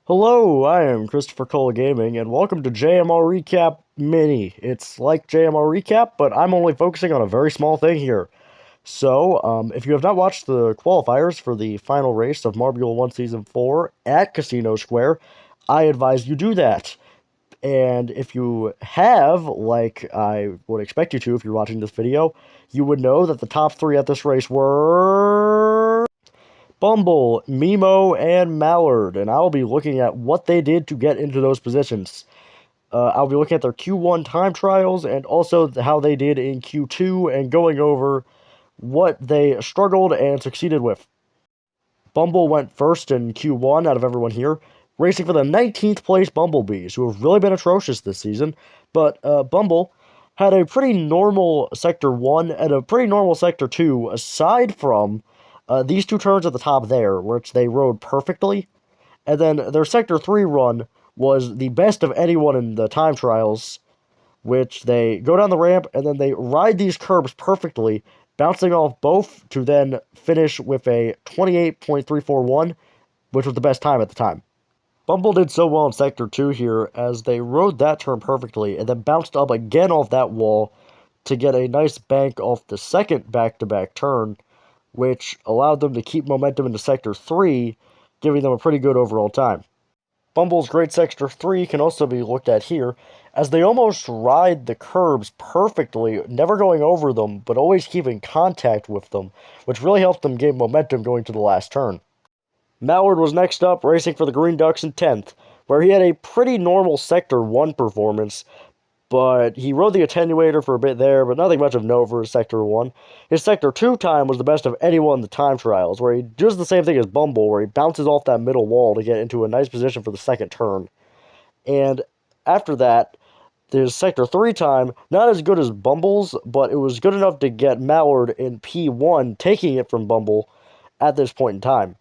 Hello, I am Christopher Cole Gaming, and welcome to JMR Recap Mini. It's like JMR Recap, but I'm only focusing on a very small thing here. If you have not watched the qualifiers for the final race of Marbula 1 Season 4 at Casino Square, I advise you do that. And if you have, like I would expect you to if you're watching this video, you would know that the top three at this race were Bumble, Mimo, and Mallard, and I'll be looking at what they did to get into those positions. I'll be looking at their Q1 time trials and also how they did in Q2 and going over what they struggled and succeeded with. Bumble went first in Q1 out of everyone here, racing for the 19th place Bumblebees, who have really been atrocious this season. But Bumble had a pretty normal Sector 1 and a pretty normal Sector 2, aside from these two turns at the top there, which they rode perfectly. And then their Sector 3 run was the best of anyone in the time trials, which they go down the ramp and then they ride these curbs perfectly, bouncing off both to then finish with a 28.341, which was the best time at the time. Bumble did so well in Sector 2 here as they rode that turn perfectly and then bounced up again off that wall to get a nice bank off the second back-to-back turn, which allowed them to keep momentum into Sector 3, giving them a pretty good overall time. Bumble's great Sector 3 can also be looked at here, as they almost ride the curbs perfectly, never going over them, but always keeping contact with them, which really helped them gain momentum going to the last turn. Mallard was next up, racing for the Green Ducks in 10th, where he had a pretty normal Sector 1 performance, but he rode the attenuator for a bit there, but nothing much of note for his Sector 1. His Sector 2 time was the best of anyone in the time trials, where he does the same thing as Bumble, where he bounces off that middle wall to get into a nice position for the second turn. And after that, his Sector 3 time, not as good as Bumble's, but it was good enough to get Mallard in P1, taking it from Bumble at this point in time.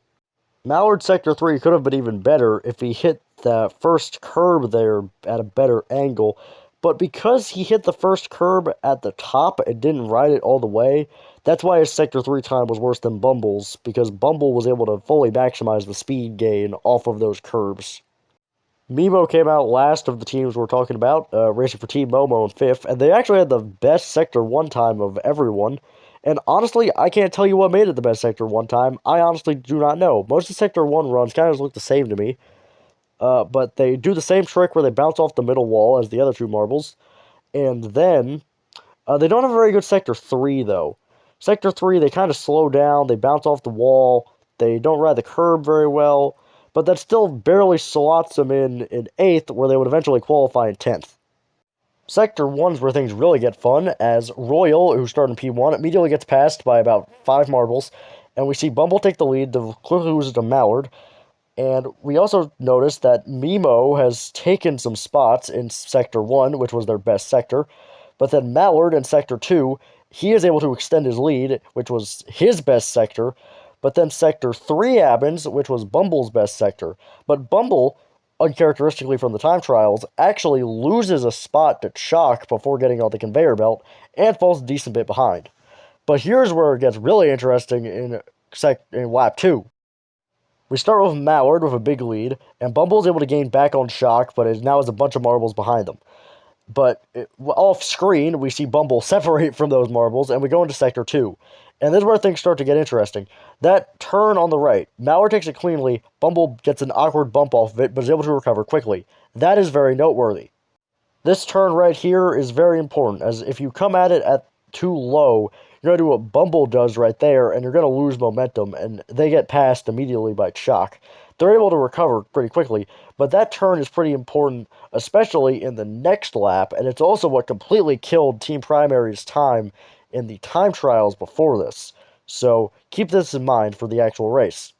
Mallard's Sector 3 could have been even better if he hit the first curb there at a better angle, but because he hit the first curb at the top and didn't ride it all the way, that's why his Sector 3 time was worse than Bumble's, because Bumble was able to fully maximize the speed gain off of those curbs. Mimo came out last of the teams we're talking about, racing for Team Momo in 5th, and they actually had the best Sector 1 time of everyone. And honestly, I can't tell you what made it the best Sector 1 time. I honestly do not know. Most of the Sector 1 runs kind of look the same to me. But they do the same trick where they bounce off the middle wall as the other two marbles. And then, they don't have a very good Sector 3, though. Sector 3, they kind of slow down, they bounce off the wall, they don't ride the curb very well, but that still barely slots them in 8th, where they would eventually qualify in 10th. Sector 1's where things really get fun, as Royal, who started in P1, immediately gets passed by about 5 marbles, and we see Bumble take the lead to quickly lose it to Mallard. And we also notice that Mimo has taken some spots in Sector 1, which was their best sector, but then Mallard in Sector 2, he is able to extend his lead, which was his best sector, but then Sector 3 happens, which was Bumble's best sector. But Bumble, uncharacteristically from the time trials, actually loses a spot to Chalk before getting on the conveyor belt, and falls a decent bit behind. But here's where it gets really interesting in lap 2. We start with Mallard with a big lead, and Bumble is able to gain back on Chalk, but it now has a bunch of marbles behind them. But off screen, we see Bumble separate from those marbles, and we go into Sector 2. And this is where things start to get interesting. That turn on the right, Mallard takes it cleanly, Bumble gets an awkward bump off of it, but is able to recover quickly. That is very noteworthy. This turn right here is very important, as if you come at it at too low, you're going to do what Bumble does right there, and you're going to lose momentum, and they get passed immediately by Chalk. They're able to recover pretty quickly, but that turn is pretty important, especially in the next lap, and it's also what completely killed Team Primary's time in the time trials before this. So keep this in mind for the actual race.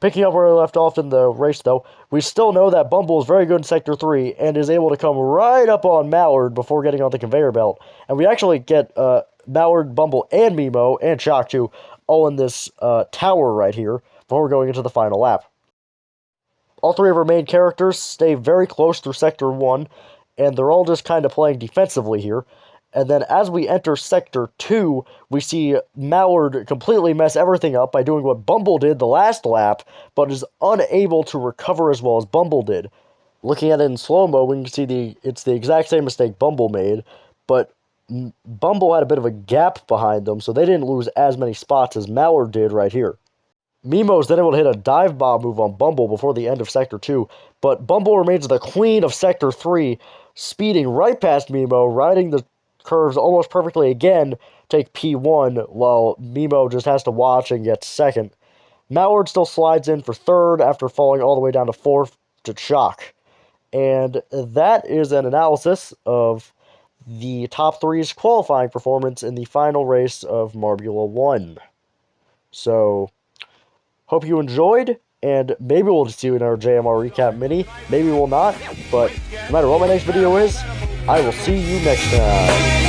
Picking up where we left off in the race, though, we still know that Bumble is very good in Sector 3 and is able to come right up on Mallard before getting on the conveyor belt. And we actually get Mallard, Bumble, and Mimo, and Chalk too, all in this tower right here before going into the final lap. All three of our main characters stay very close through Sector 1, and they're all just kind of playing defensively here, And then as we enter Sector 2, we see Mallard completely mess everything up by doing what Bumble did the last lap, but is unable to recover as well as Bumble did. Looking at it in slow-mo, we can see it's the exact same mistake Bumble made, but Bumble had a bit of a gap behind them, so they didn't lose as many spots as Mallard did right here. Mimo's then able to hit a dive bomb move on Bumble before the end of Sector 2, but Bumble remains the queen of Sector 3, speeding right past Mimo, riding the curves almost perfectly again, take P1, while Mimo just has to watch and get second. Mallard still slides in for third after falling all the way down to fourth to Chalk. And that is an analysis of the top three's qualifying performance in the final race of Marbula 1. So, hope you enjoyed, and maybe we'll just do another JMR Recap Mini. Maybe we'll not, but no matter what my next video is, I will see you next time.